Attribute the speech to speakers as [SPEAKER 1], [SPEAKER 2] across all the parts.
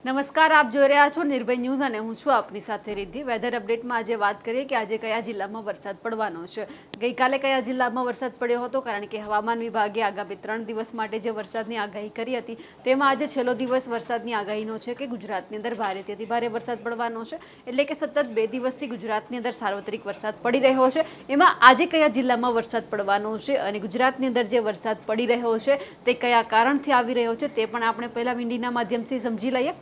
[SPEAKER 1] નમસ્કાર, આપ જોઈ રહ્યા છો નિર્ભય ન્યૂઝ અને હું છું આપની સાથે રિદ્ધિ। વેધર અપડેટમાં આજે વાત કરીએ કે આજે કયા જિલ્લામાં વરસાદ પડવાનો છે। ગઈકાલે કયા જિલ્લામાં વરસાદ પડ્યો હતો, કારણ કે હવામાન વિભાગે આગામી 3 દિવસ માટે જે વરસાદની આગાહી કરી હતી તેમાં આજે છેલ્લો દિવસ વરસાદની આગાહીનો છે કે ગુજરાતની અંદર ભારેથી અતિ ભારે વરસાદ પડવાનો છે। એટલે કે સતત 2 દિવસથી ગુજરાતની અંદર સાર્વત્રિક વરસાદ પડી રહ્યો છે। એમાં આજે કયા જિલ્લામાં વરસાદ પડવાનો છે અને ગુજરાતની અંદર જે વરસાદ પડી રહ્યો છે તે કયા કારણથી આવી રહ્યો છે તે પણ આપણે પહેલા વિંડીના માધ્યમથી સમજી લઈએ।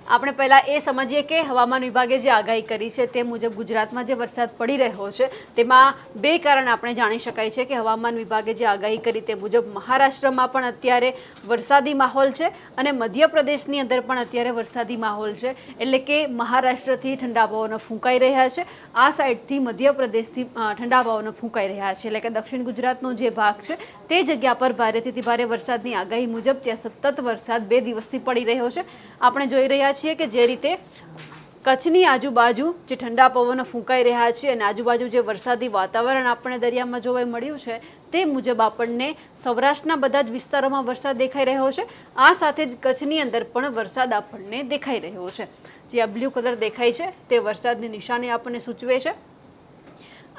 [SPEAKER 1] આપણે પહેલા એ સમજીએ કે હવામાન વિભાગે જે આગાહી કરી છે તે મુજબ ગુજરાતમાં જે વરસાદ પડી રહ્યો છે તેમાં 2 કારણ આપણે જાણી શકાય છે કે હવામાન વિભાગે જે આગાહી કરી તે મુજબ મહારાષ્ટ્રમાં પણ અત્યારે વરસાદી માહોલ છે અને મધ્યપ્રદેશની અંદર પણ અત્યારે વરસાદી માહોલ છે। એટલે કે મહારાષ્ટ્રથી ઠંડા પવનો ફૂંકાઈ રહ્યા છે, આ સાઈડથી મધ્યપ્રદેશથી ઠંડા પવનો ફૂંકાઈ રહ્યા છે। એટલે કે દક્ષિણ ગુજરાતનો જે ભાગ છે તે જગ્યા પર ભારેથી ભારે વરસાદની આગાહી મુજબ ત્યાં સતત વરસાદ 2 દિવસથી પડી રહ્યો છે। આપણે જોઈ રહ્યા છીએ કે જે રીતે કચ્છની આજુબાજુ જે ઠંડા પવનો ફૂંકાઈ રહ્યા છે અને આજુબાજુ જે વરસાદી વાતાવરણ આપણને દરિયામાં જોવા મળ્યું છે તે મુજબ આપણને સૌરાષ્ટ્રના બધા જ વિસ્તારોમાં વરસાદ દેખાઈ રહ્યો છે। આ સાથે જ કચ્છની અંદર પણ વરસાદ આપણને દેખાઈ રહ્યો છે। જે આ બ્લુ કલર દેખાય છે તે વરસાદની નિશાની આપણને સૂચવે છે।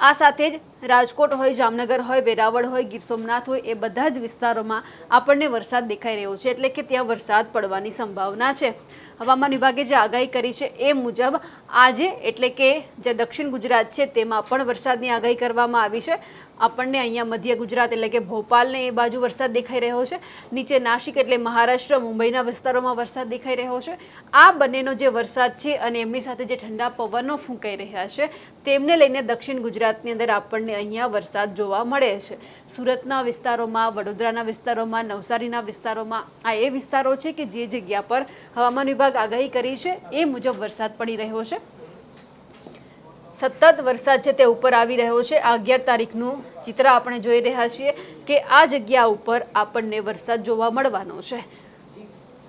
[SPEAKER 1] આ સાથે જ રાજકોટ હોય, જામનગર હોય, વેરાવળ હોય, ગીર સોમનાથ હોય, એ બધા જ વિસ્તારોમાં આપણને વરસાદ દેખાઈ રહ્યો છે। એટલે કે ત્યાં વરસાદ પડવાની સંભાવના છે। હવામાન વિભાગે જે આગાહી કરી છે એ મુજબ આજે એટલે કે જે દક્ષિણ ગુજરાત છે તેમાં પણ વરસાદની આગાહી કરવામાં આવી છે। આપણને અહીંયા મધ્ય ગુજરાત એટલે કે ભોપાલને એ બાજુ વરસાદ દેખાઈ રહ્યો છે, નીચે નાસિક એટલે મહારાષ્ટ્ર, મુંબઈના વિસ્તારોમાં વરસાદ દેખાઈ રહ્યો છે। આ બંનેનો જે વરસાદ છે અને એમની સાથે જે ઠંડા પવનો ફૂંકાઈ રહ્યા છે તેમને લઈને દક્ષિણ ગુજરાતની અંદર આપણને અહીંયા વરસાદ જોવા મળે છે। સુરતના વિસ્તારોમાં, વડોદરાના વિસ્તારોમાં, નવસારીના વિસ્તારોમાં આ એ વિસ્તારો છે કે જે જગ્યા પર હવામાન વિભાગ આગાહી કરી છે એ મુજબ વરસાદ પડી રહ્યો છે। સતત વરસાદ છે તે ઉપર આવી રહ્યો છે। આ 11 તારીખનું ચિત્ર આપણે જોઈ રહ્યા છીએ કે આ જગ્યા ઉપર આપણને વરસાદ જોવા મળવાનો છે।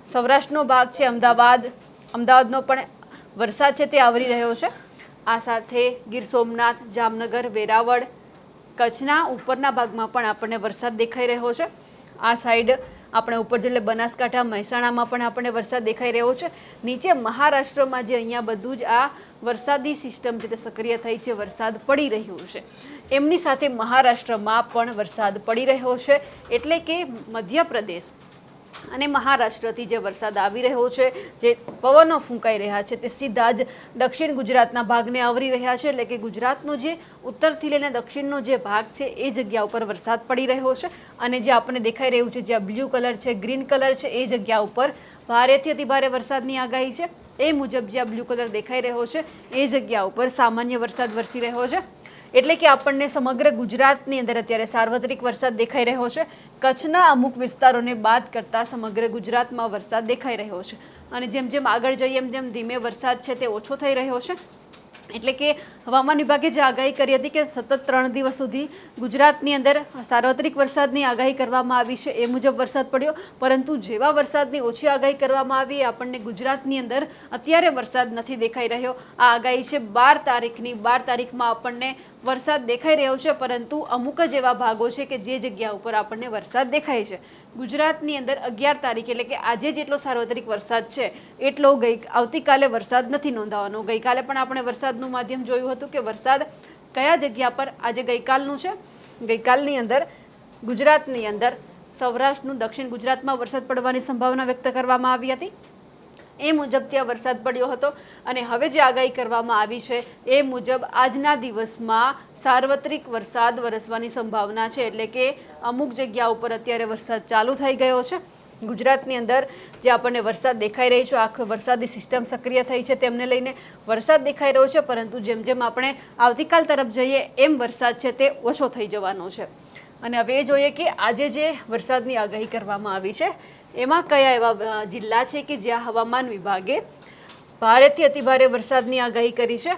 [SPEAKER 1] સૌરાષ્ટ્રનો ભાગ છે, અમદાવાદનો પણ વરસાદ છે તે આવરી રહ્યો છે। આ સાથે ગીર સોમનાથ, જામનગર, વેરાવળ, કચ્છના ઉપરના ભાગમાં પણ આપણને વરસાદ દેખાઈ રહ્યો છે। આ સાઈડ આપણે ઉપર જઈએ બનાસકાંઠા, મહેસાણામાં પણ આપણને વરસાદ દેખાઈ રહ્યો છે। નીચે મહારાષ્ટ્રમાં જે અહીંયા બધું જ આ વરસાદી સિસ્ટમ છે તે સક્રિય થઈ છે, વરસાદ પડી રહ્યો છે, એમની સાથે મહારાષ્ટ્રમાં પણ વરસાદ પડી રહ્યો છે। એટલે કે મધ્યપ્રદેશ અને મહારાષ્ટ્રથી જે વરસાદ આવી રહ્યો છે, જે પવનો ફૂંકાઈ રહ્યા છે તે સીધા જ દક્ષિણ ગુજરાતના ભાગને આવરી રહ્યા છે। એટલે કે ગુજરાતનો જે ઉત્તરથી લઈને દક્ષિણનો જે ભાગ છે એ જગ્યા ઉપર વરસાદ પડી રહ્યો છે અને જે આપણને દેખાઈ રહ્યું છે, જે બ્લુ કલર છે, ગ્રીન કલર છે, એ જગ્યા ઉપર ભારેથી અતિ ભારે વરસાદની આગાહી છે। એ મુજબ જે બ્લુ કલર દેખાઈ રહ્યો છે એ જગ્યા ઉપર સામાન્ય વરસાદ વરસી રહ્યો છે। એટલે કે આપણને સમગ્ર ગુજરાતની અંદર અત્યારે સાર્વત્રિક વરસાદ દેખાઈ રહ્યો છે। કચ્છના અમુક વિસ્તારોને બાદ કરતાં સમગ્ર ગુજરાતમાં વરસાદ દેખાઈ રહ્યો છે અને જેમ જેમ આગળ જઈએ એમ ધીમે વરસાદ છે તે ઓછો થઈ રહ્યો છે। એટલે કે હવામાન વિભાગે જે આગાહી કરી હતી કે સતત 3 દિવસ સુધી ગુજરાતની અંદર સાર્વત્રિક વરસાદની આગાહી કરવામાં આવી છે એ મુજબ વરસાદ પડ્યો, પરંતુ જેવા વરસાદની ઓછી આગાહી કરવામાં આવી આપણને ગુજરાતની અંદર અત્યારે વરસાદ નથી દેખાઈ રહ્યો। આ આગાહી છે 12 તારીખની। 12 તારીખમાં આપણને વરસાદ દેખાઈ રહ્યો છે, પરંતુ અમુક જ એવા ભાગો છે કે જે જગ્યા ઉપર આપણને વરસાદ દેખાય છે। ગુજરાતની અંદર 11 તારીખ એટલે કે આજે જેટલો સાર્વત્રિક વરસાદ છે એટલો આવતીકાલે વરસાદ નથી નોંધાવાનો। ગઈકાલે પણ આપણે વરસાદનું માધ્યમ જોયું હતું કે વરસાદ કયા જગ્યા પર આજે ગઈકાલનું છે। ગઈકાલની અંદર ગુજરાતની અંદર સૌરાષ્ટ્રનું દક્ષિણ ગુજરાતમાં વરસાદ પડવાની સંભાવના વ્યક્ત કરવામાં આવી હતી, એ મુજબ ત્યાં વરસાદ પડ્યો હતો અને હવે જે આગાહી કરવામાં આવી છે એ મુજબ આજના દિવસમાં સાર્વત્રિક વરસાદ વરસવાની સંભાવના છે। એટલે કે અમુક જગ્યા ઉપર અત્યારે વરસાદ ચાલુ થઈ ગયો છે। ગુજરાતની અંદર જે આપણને વરસાદ દેખાઈ રહી છે, આખો વરસાદી સિસ્ટમ સક્રિય થઈ છે તેમને લઈને વરસાદ દેખાઈ રહ્યો છે, પરંતુ જેમ જેમ આપણે આવતીકાલ તરફ જઈએ એમ વરસાદ છે તે ઓછો થઈ જવાનો છે। અને હવે એ જોઈએ કે આજે જે વરસાદની આગાહી કરવામાં આવી છે એમાં કયા એવા જિલ્લા છે કે જ્યાં હવામાન વિભાગે ભારેથી અતિ ભારે વરસાદની આગાહી કરી છે।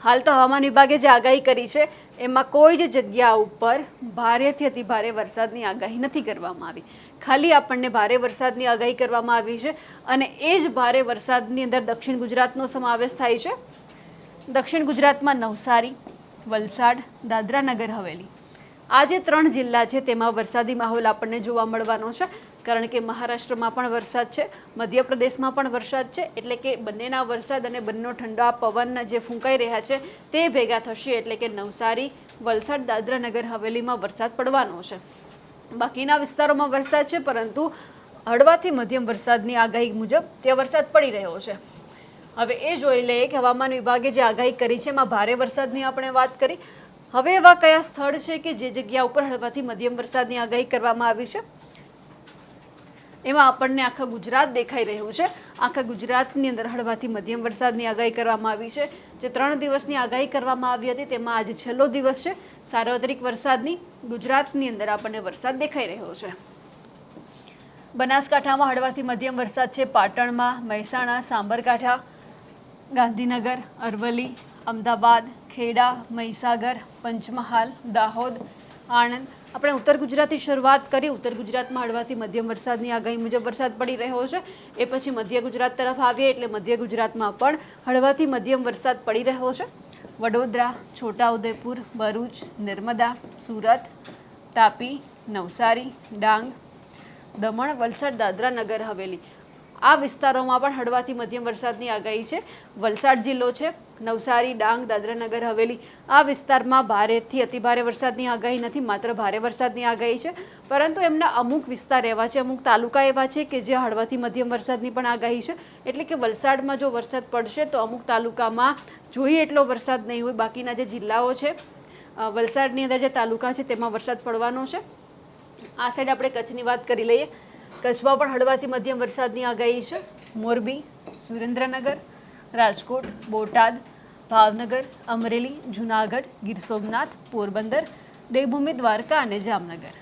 [SPEAKER 1] હાલ તો હવામાન વિભાગે જે આગાહી કરી છે એમાં કોઈ જ જગ્યા ઉપર ભારેથી અતિ ભારે વરસાદની આગાહી નથી કરવામાં આવી, ખાલી આપણને ભારે વરસાદની આગાહી કરવામાં આવી છે અને એ જ ભારે વરસાદની અંદર દક્ષિણ ગુજરાતનો સમાવેશ થાય છે। દક્ષિણ ગુજરાતમાં નવસારી, વલસાડ, દાદરા નગર હવેલી, આ જે 3 જિલ્લા છે તેમાં વરસાદી માહોલ આપણને જોવા મળવાનો છે। કારણ કે મહારાષ્ટ્રમાં પણ વરસાદ છે, મધ્યપ્રદેશમાં પણ વરસાદ છે, એટલે કે બંનેના વરસાદ અને બંનેનો ઠંડા પવન જે ફૂંકાઈ રહ્યા છે તે ભેગા થશે, એટલે કે નવસારી, વલસાડ, દાદરા નગર હવેલીમાં વરસાદ પડવાનો છે. બાકીના વિસ્તારોમાં વરસાદ છે, પરંતુ હળવાથી મધ્યમ વરસાદની આગાહી મુજબ ત્યાં વરસાદ પડી રહ્યો છે. હવે એ જોઈ લઈએ કે હવામાન વિભાગે જે આગાહી કરી છે એમાં ભારે વરસાદની આપણે વાત કરી. હવે એવા કયા સ્થળ છે કે જે જગ્યા ઉપર હળવાથી મધ્યમ વરસાદની આગાહી કરવામાં આવી છે? એમાં આપણને આખા ગુજરાત દેખાઈ રહ્યું છે. આખા ગુજરાતની અંદર હળવાથી મધ્યમ વરસાદની આગાહી કરવામાં આવી છે. જે 3 દિવસની આગાહી કરવામાં આવી હતી તેમાં આજે છેલ્લો દિવસ છે સાર્વત્રિક વરસાદની. ગુજરાતની અંદર આપણને વરસાદ દેખાઈ રહ્યો છે. બનાસકાંઠામાં હળવાથી મધ્યમ વરસાદ છે. પાટણમાં, મહેસાણા, સાબરકાંઠા, ગાંધીનગર, અરવલ્લી, અમદાવાદ, ખેડા, મહીસાગર, પંચમહાલ, દાહોદ, આણંદ. આપણે ઉત્તર ગુજરાતથી શરૂઆત કરી. ઉત્તર ગુજરાતમાં હળવાથી મધ્યમ વરસાદની આગાહી મુજબ વરસાદ પડી રહ્યો છે. એ પછી મધ્ય ગુજરાત તરફ આવીએ એટલે મધ્ય ગુજરાતમાં પણ હળવાથી મધ્યમ વરસાદ પડી રહ્યો છે. વડોદરા, છોટાઉદેપુર, ભરૂચ, નર્મદા, સુરત, તાપી, નવસારી, ડાંગ, દમણ, વલસાડ, દાદરા નગર હવેલી આ વિસ્તારોમાં પણ હળવાથી મધ્યમ વરસાદની આગાહી છે. વલસાડ જિલ્લો છે, નવસારી, ડાંગ, દાદરા નગર હવેલી આ વિસ્તારમાં ભારેથી અતિભારે વરસાદની આગાહી નથી, માત્ર ભારે વરસાદની આગાહી છે. પરંતુ એમના અમુક વિસ્તાર એવા છે, અમુક તાલુકા એવા છે કે જે હળવાથી મધ્યમ વરસાદની પણ આગાહી છે. એટલે કે વલસાડમાં જો વરસાદ પડશે તો અમુક તાલુકામાં જોઈએ એટલો વરસાદ નહીં હોય. બાકીના જે જિલ્લાઓ છે, વલસાડની અંદર જે તાલુકા છે તેમાં વરસાદ પડવાનો છે. આ સાઈડ આપણે કચ્છની વાત કરી લઈએ. કચ્છમાં પણ હળવાથી મધ્યમ વરસાદની આગાહી છે. મોરબી, સુરેન્દ્રનગર, રાજકોટ, બોટાદ, ભાવનગર, અમરેલી, જૂનાગઢ, ગીર સોમનાથ, પોરબંદર, દેવભૂમિ દ્વારકા અને જામનગર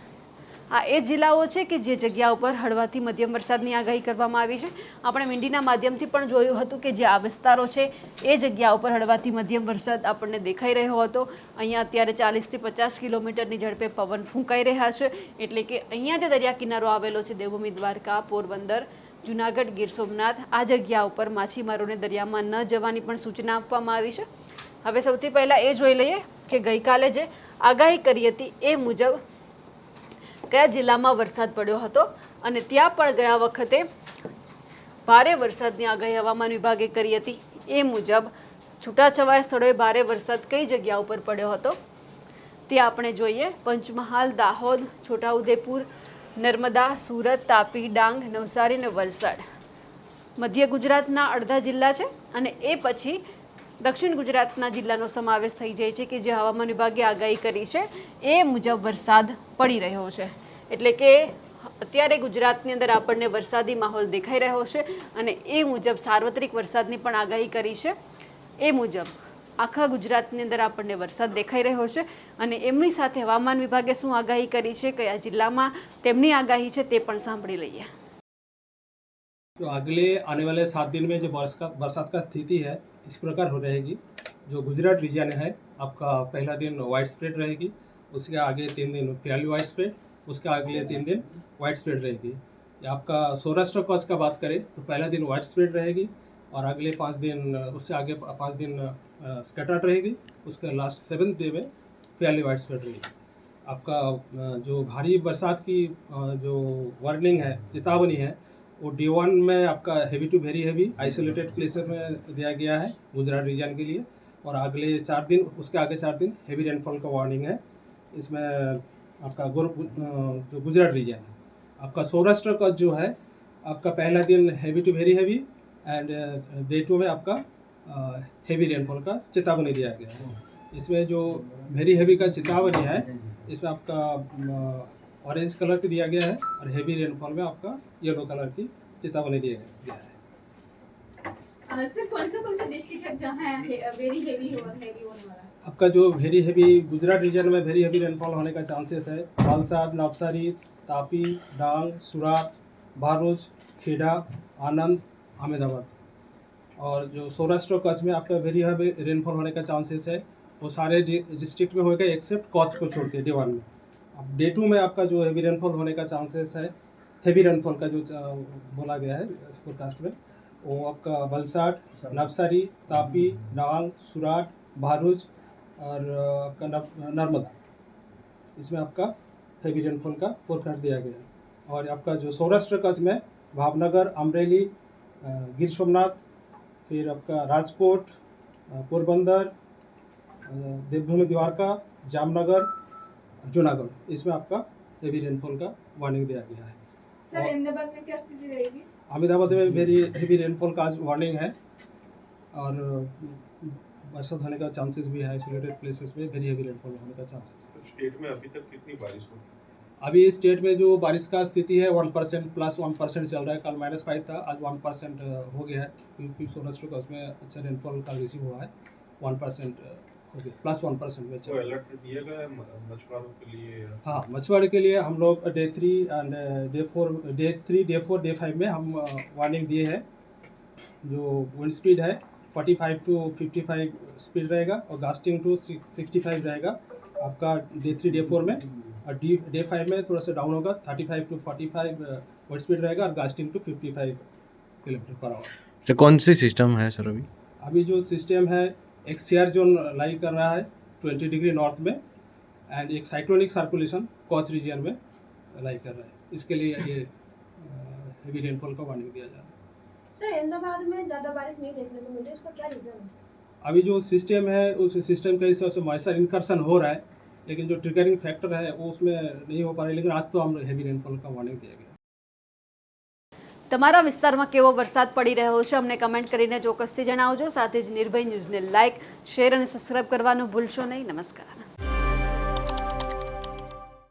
[SPEAKER 1] આ એ જિલ્લાઓ છે કે જે જગ્યા ઉપર હળવાથી મધ્યમ વરસાદની આગાહી કરવામાં આવી છે. આપણે મીડિયાના માધ્યમથી પણ જોયું હતું કે જે આ વિસ્તારો છે એ જગ્યા ઉપર હળવાથી મધ્યમ વરસાદ આપણને દેખાઈ રહ્યો હતો. અહીંયા અત્યારે 40 થી 50 કિલોમીટરની ઝડપે પવન ફૂંકાઈ રહ્યા છે. એટલે કે અહીંયા જે દરિયા કિનારો આવેલો છે દેવભૂમિ દ્વારકા, પોરબંદર, જૂનાગઢ, ગીર સોમનાથ આ જગ્યા ઉપર માછીમારોને દરિયામાં ન જવાની પણ સૂચના આપવામાં આવી છે. હવે સૌથી પહેલાં એ જોઈ લઈએ કે ગઈકાલે જે આગાહી કરી હતી એ મુજબ કયા જિલ્લામાં વરસાદ પડ્યો હતો અને ત્યાં પણ ગયા વખતે ભારે વરસાદની આગાહી હવામાન વિભાગે કરી હતી. એ મુજબ છૂટાછવાયા સ્થળોએ ભારે વરસાદ કઈ જગ્યા ઉપર પડ્યો હતો તે આપણે જોઈએ. પંચમહાલ, દાહોદ, છોટાઉદેપુર, નર્મદા, સુરત, તાપી, ડાંગ, નવસારી અને વલસાડ મધ્ય ગુજરાતના અડધા જિલ્લા છે. અને એ પછી દક્ષિણ ગુજરાતના જિલ્લાનો સમાવેશ થઈ જાય છે કે જે હવામાન વિભાગે આગાહી કરી છે એ મુજબ વરસાદ પડી રહ્યો છે. એટલે કે અત્યારે ગુજરાતની અંદર આપણને વરસાદી માહોલ દેખાઈ રહ્યો છે અને એ મુજબ સાર્વત્રિક વરસાદની પણ આગાહી કરી છે. એ મુજબ આખા ગુજરાતની અંદર આપણને વરસાદ દેખાઈ રહ્યો છે. અને એમની સાથે હવામાન વિભાગે શું આગાહી કરી છે, કયા જિલ્લામાં તેમની આગાહી છે તે પણ સાંભળી લઈએ.
[SPEAKER 2] तो अगले आने वाले 7 दिन में जो बरसात का स्थिति है इस प्रकार हो रहेगी. जो गुजरात रीजन है आपका पहला दिन वाइड स्प्रेड रहेगी, उसके आगे 3 दिन फेयरली वाइड स्प्रेड, उसके अगले 3 दिन वाइड स्प्रेड रहेगी. आपका सौराष्ट्र कच्छ का बात करें तो पहला दिन वाइड स्प्रेड रहेगी और अगले 5 दिन उससे आगे 5 दिन स्कैटर्ड रहेगी. उसके लास्ट 7th डे में फेयरली वाइड स्प्रेड रहेगी. आपका जो भारी बरसात की जो वार्निंग है, चेतावनी है, वो D1 में आपका heavy to very heavy isolated place में दिया गया है गुजरात रीजन के लिए. और अगले 4 दिन उसके आगे 4 दिन हेवी रेनफॉल का वार्निंग है. इसमें आपका जो गुजरात रीजन है, आपका सौराष्ट्र का जो है आपका पहला दिन heavy to very heavy and day 2 में आपका हेवी रेनफॉल का चेतावनी दिया गया है. इसमें जो वेरी हेवी का चेतावनी है इसमें आपका ऑरेंज कलर की दिया गया है और हेवी रेनफॉल में आपका येलो कलर की चेतावनी दिया गया है.
[SPEAKER 3] सर कौन सा डिस्ट्रिक्ट है जहाँ वेरी हेवी होने वाला?
[SPEAKER 2] आपका जो वेरी हेवी गुजरात रीजन में वेरी हेवी रेनफॉल होने का चांसेस है वलसाड, नवसारी, तापी, डांग, सूरत, भरूच, खेड़ा, आनंद, अहमदाबाद. और जो सौराष्ट्र कच्छ में आपका वेरी हेवी रेनफॉल होने का चांसेस है वो सारे डिस्ट्रिक्ट में होगा एक्सेप्ट कच्छ को छोड़ के D1 में. अब डे 2 में आपका जो हेवी रेनफॉल होने का चांसेस है, हेवी रेनफॉल का जो बोला गया है फोरकास्ट में, वो आपका वलसाड, नवसारी, तापी, डांग, सूरत, भरूच और आपका नर्मदा, इसमें आपका हेवी रेनफॉल का फोरकास्ट दिया गया है. और आपका जो सौराष्ट्र कच्छ में भावनगर, अमरेली, गिर सोमनाथ, फिर आपका राजकोट, पोरबंदर, देवभूमि द्वारका, जामनगर, जूनागढ़, इसमें आपका हेवी रेनफॉल का वार्निंग दिया गया है।
[SPEAKER 3] सर अहमदाबाद में क्या स्थिति रहेगी?
[SPEAKER 2] अहमदाबाद में वेरी हेवी रेनफॉल का आज वार्निंग है और बरसात होने का चांसेस भी है। आइसोलेटेड प्लेसेस में वेरी हेवी रेनफॉल होने का चांसेस है।
[SPEAKER 4] स्टेट में अभी तक कितनी बारिश हुई?
[SPEAKER 2] अभी स्टेट में जो बारिश का स्थिति है 1% प्लस 1% चल रहा है। कल -5 था, आज 1% हो गया है, क्योंकि सौराष्ट्र कच्छ में अच्छा रेनफॉल का रिसीव हुआ है। 1% हो गया, प्लस 1% में चल
[SPEAKER 4] तो
[SPEAKER 2] रहा है।
[SPEAKER 4] अलर्ट दिया गया है मछुआरों के लिए?
[SPEAKER 2] हाँ, मछुआरे के लिए हम लोग डे 3 एंड डे 4 डे 5 में हम वार्निंग दिए हैं। जो विंड स्पीड है 45 टू 55 स्पीड रहेगा और गास्टिंग टू 65 रहेगा आपका डे 3 डे 4 में। और डे 5 में थोड़ा सा डाउन होगा, 35 टू 45 विंड स्पीड रहेगा और gusting to 55 kilometre per hour.
[SPEAKER 5] तो कौन सी सिस्टम है सर अभी?
[SPEAKER 2] अभी जो सिस्टम है, एक शेयर जोन लाई कर रहा है 20 डिग्री नॉर्थ में एंड एक साइक्लोनिक सर्कुलेशन कॉच रीजन में लाई कर रहा है। इसके लिए ये हेवी रेनफॉल का वार्निंग दिया जा रहा है।
[SPEAKER 6] सर अहमदाबाद में ज़्यादा बारिश नहीं देखने को मिली, उसका क्या रीज़न है?
[SPEAKER 2] अभी जो सिस्टम है उस सिस्टम के हिसाब से मॉइस्चर इनकर्शन हो रहा है, लेकिन जो ट्रिगरिंग फैक्टर है वो उसमें नहीं हो पा रहा है। लेकिन आज तो हम हेवी रेनफॉल का वार्निंग दिया गया।
[SPEAKER 1] તમારા વિસ્તારમાં કેવો વરસાદ પડી રહ્યો છે અમને કમેન્ટ કરીને ચોક્કસથી જણાવજો. સાથે જ નિર્ભય ન્યૂઝને લાઇક, શેર અને સબસ્ક્રાઇબ કરવાનું ભૂલશો નહીં. નમસ્કાર.